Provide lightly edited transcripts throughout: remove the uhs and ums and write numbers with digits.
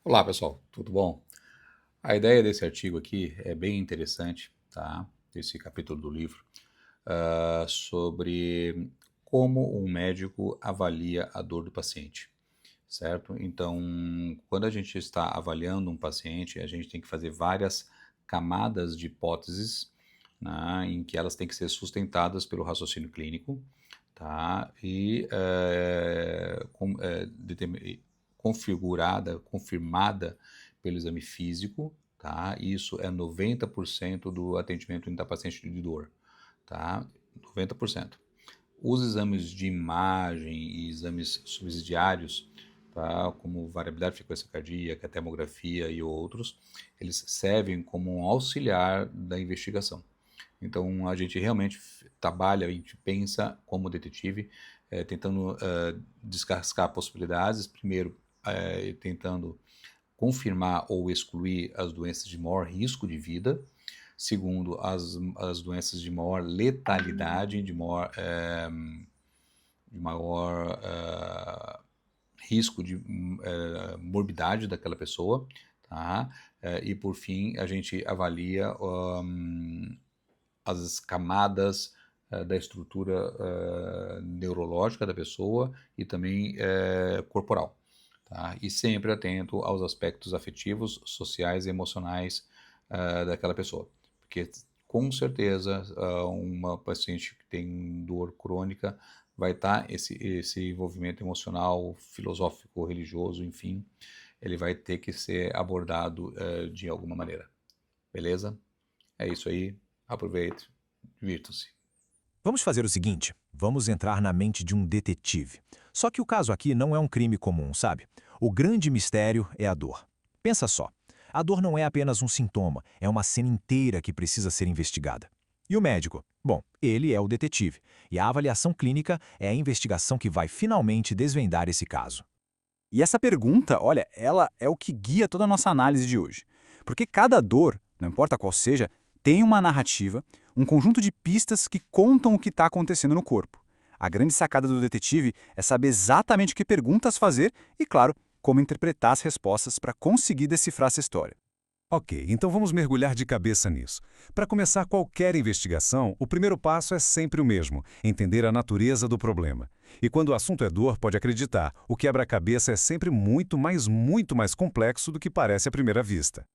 Olá, pessoal, tudo bom? A ideia desse artigo aqui é bem interessante, tá? Esse capítulo do livro, sobre como um médico avalia a dor do paciente, certo? Então, quando a gente está avaliando um paciente, a gente tem que fazer várias camadas de hipóteses, né, em que elas têm que ser sustentadas pelo raciocínio clínico, tá? E confirmada pelo exame físico, tá? Isso é 90% do atendimento da paciente de dor, tá? 90%. Os exames de imagem e exames subsidiários, tá? Como variabilidade de frequência cardíaca, termografia e outros, eles servem como um auxiliar da investigação. Então a gente realmente trabalha, a gente pensa como detetive, tentando descascar possibilidades, primeiro tentando confirmar ou excluir as doenças de maior risco de vida, segundo, as doenças de maior letalidade, de maior risco de morbidade daquela pessoa, tá? E por fim, a gente avalia as camadas da estrutura neurológica da pessoa e também corporal. Tá? E sempre atento aos aspectos afetivos, sociais e emocionais daquela pessoa. Porque, com certeza, uma paciente que tem dor crônica vai estar esse envolvimento emocional, filosófico, religioso, enfim, ele vai ter que ser abordado de alguma maneira. Beleza? É isso aí. Aproveite. Divirtam-se. Vamos fazer o seguinte: vamos entrar na mente de um detetive. Só que o caso aqui não é um crime comum, sabe? O grande mistério é a dor. Pensa só: a dor não é apenas um sintoma, é uma cena inteira que precisa ser investigada. E o médico? Bom, ele é o detetive, e a avaliação clínica é a investigação que vai finalmente desvendar esse caso. E essa pergunta, olha, ela é o que guia toda a nossa análise de hoje. Porque cada dor, não importa qual seja, tem uma narrativa, um conjunto de pistas que contam o que está acontecendo no corpo. A grande sacada do detetive é saber exatamente que perguntas fazer e, claro, como interpretar as respostas para conseguir decifrar essa história. Ok, então vamos mergulhar de cabeça nisso. Para começar qualquer investigação, o primeiro passo é sempre o mesmo: entender a natureza do problema. E quando o assunto é dor, pode acreditar, o quebra-cabeça é sempre muito mais complexo do que parece à primeira vista.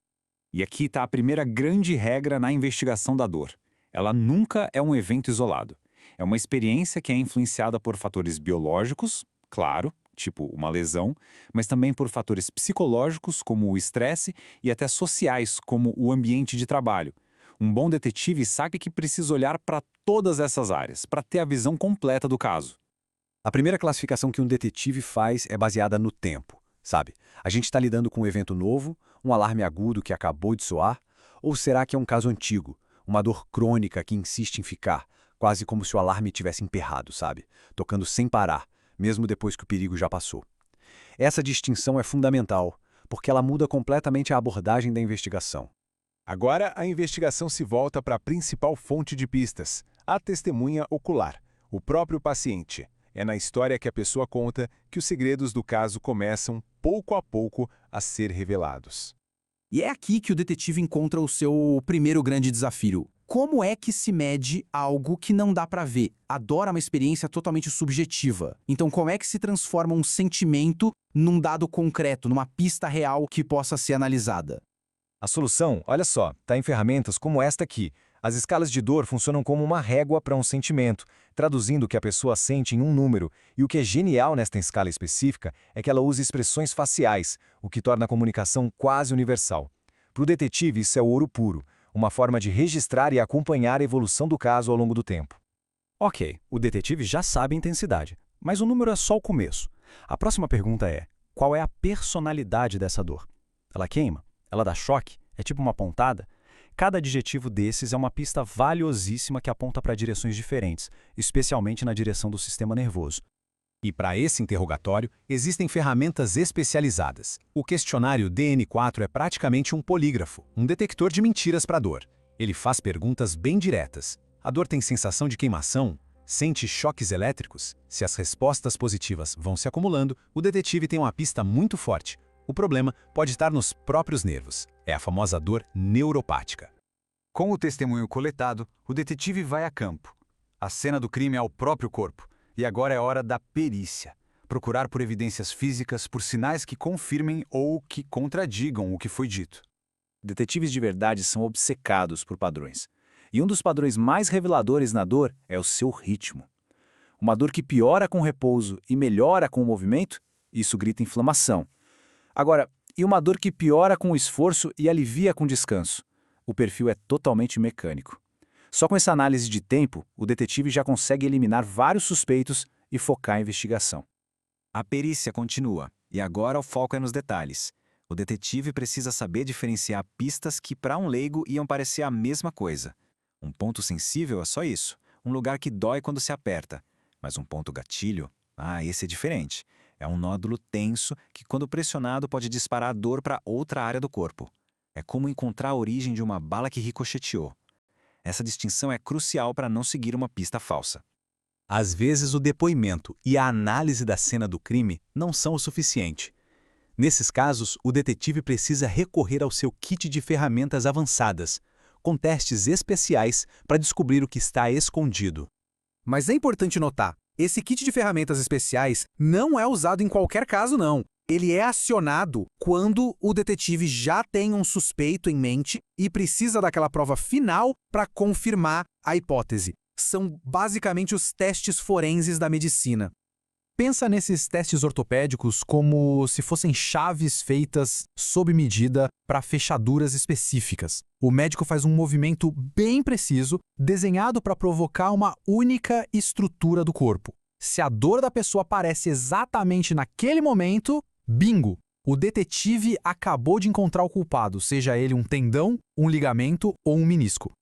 E aqui está a primeira grande regra na investigação da dor. Ela nunca é um evento isolado. É uma experiência que é influenciada por fatores biológicos, claro, tipo uma lesão, mas também por fatores psicológicos, como o estresse, e até sociais, como o ambiente de trabalho. Um bom detetive sabe que precisa olhar para todas essas áreas, para ter a visão completa do caso. A primeira classificação que um detetive faz é baseada no tempo, sabe? A gente está lidando com um evento novo, um alarme agudo que acabou de soar, ou será que é um caso antigo, uma dor crônica que insiste em ficar, quase como se o alarme tivesse emperrado, sabe? Tocando sem parar, mesmo depois que o perigo já passou. Essa distinção é fundamental, porque ela muda completamente a abordagem da investigação. Agora, a investigação se volta para a principal fonte de pistas, a testemunha ocular, o próprio paciente. É na história que a pessoa conta que os segredos do caso começam, pouco a pouco, a ser revelados. E é aqui que o detetive encontra o seu primeiro grande desafio. Como é que se mede algo que não dá pra ver? A dor é uma experiência totalmente subjetiva. Então, como é que se transforma um sentimento num dado concreto, numa pista real que possa ser analisada? A solução, olha só, está em ferramentas como esta aqui. As escalas de dor funcionam como uma régua para um sentimento, traduzindo o que a pessoa sente em um número, e o que é genial nesta escala específica é que ela usa expressões faciais, o que torna a comunicação quase universal. Para o detetive, isso é ouro puro, uma forma de registrar e acompanhar a evolução do caso ao longo do tempo. Ok, o detetive já sabe a intensidade, mas o número é só o começo. A próxima pergunta é: qual é a personalidade dessa dor? Ela queima? Ela dá choque? É tipo uma pontada? Cada adjetivo desses é uma pista valiosíssima que aponta para direções diferentes, especialmente na direção do sistema nervoso. E para esse interrogatório, existem ferramentas especializadas. O questionário DN4 é praticamente um polígrafo, um detector de mentiras para a dor. Ele faz perguntas bem diretas. A dor tem sensação de queimação? Sente choques elétricos? Se as respostas positivas vão se acumulando, o detetive tem uma pista muito forte. O problema pode estar nos próprios nervos. É a famosa dor neuropática. Com o testemunho coletado, o detetive vai a campo. A cena do crime é o próprio corpo. E agora é hora da perícia. Procurar por evidências físicas, por sinais que confirmem ou que contradigam o que foi dito. Detetives de verdade são obcecados por padrões. E um dos padrões mais reveladores na dor é o seu ritmo. Uma dor que piora com o repouso e melhora com o movimento, isso grita inflamação. Agora, e uma dor que piora com o esforço e alivia com o descanso? O perfil é totalmente mecânico. Só com essa análise de tempo, o detetive já consegue eliminar vários suspeitos e focar a investigação. A perícia continua, e agora o foco é nos detalhes. O detetive precisa saber diferenciar pistas que para um leigo iam parecer a mesma coisa. Um ponto sensível é só isso, um lugar que dói quando se aperta. Mas um ponto gatilho? Esse é diferente. É um nódulo tenso que, quando pressionado, pode disparar dor para outra área do corpo. É como encontrar a origem de uma bala que ricocheteou. Essa distinção é crucial para não seguir uma pista falsa. Às vezes, o depoimento e a análise da cena do crime não são o suficiente. Nesses casos, o detetive precisa recorrer ao seu kit de ferramentas avançadas, com testes especiais para descobrir o que está escondido. Mas é importante notar, esse kit de ferramentas especiais não é usado em qualquer caso, não. Ele é acionado quando o detetive já tem um suspeito em mente e precisa daquela prova final para confirmar a hipótese. São basicamente os testes forenses da medicina. Pensa nesses testes ortopédicos como se fossem chaves feitas sob medida para fechaduras específicas. O médico faz um movimento bem preciso, desenhado para provocar uma única estrutura do corpo. Se a dor da pessoa aparece exatamente naquele momento, bingo! O detetive acabou de encontrar o culpado, seja ele um tendão, um ligamento ou um menisco.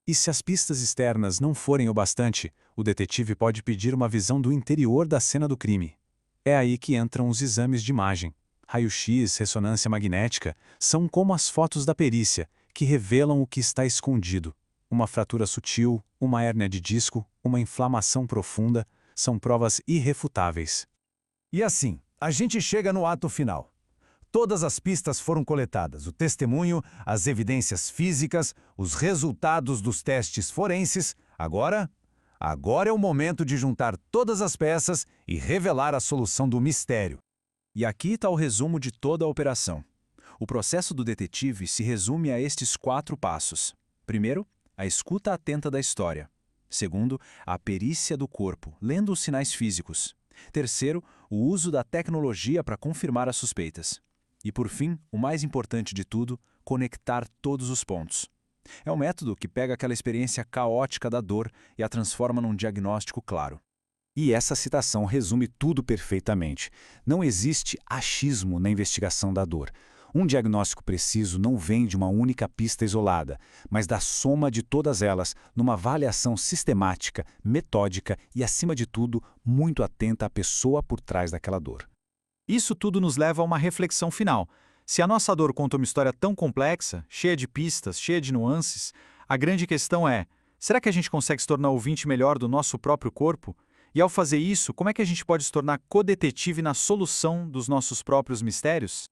E se as pistas externas não forem o bastante, o detetive pode pedir uma visão do interior da cena do crime. É aí que entram os exames de imagem. Raio-X, ressonância magnética, são como as fotos da perícia, que revelam o que está escondido. Uma fratura sutil, uma hérnia de disco, uma inflamação profunda, são provas irrefutáveis. E assim, a gente chega no ato final. Todas as pistas foram coletadas, o testemunho, as evidências físicas, os resultados dos testes forenses. Agora é o momento de juntar todas as peças e revelar a solução do mistério. E aqui está o resumo de toda a operação. O processo do detetive se resume a estes 4 passos. Primeiro, a escuta atenta da história. Segundo, a perícia do corpo, lendo os sinais físicos. Terceiro, o uso da tecnologia para confirmar as suspeitas. E por fim, o mais importante de tudo, conectar todos os pontos. É um método que pega aquela experiência caótica da dor e a transforma num diagnóstico claro. E essa citação resume tudo perfeitamente. Não existe achismo na investigação da dor. Um diagnóstico preciso não vem de uma única pista isolada, mas da soma de todas elas, numa avaliação sistemática, metódica e, acima de tudo, muito atenta à pessoa por trás daquela dor. Isso tudo nos leva a uma reflexão final. Se a nossa dor conta uma história tão complexa, cheia de pistas, cheia de nuances, a grande questão é: será que a gente consegue se tornar ouvinte melhor do nosso próprio corpo? E ao fazer isso, como é que a gente pode se tornar co-detetive na solução dos nossos próprios mistérios?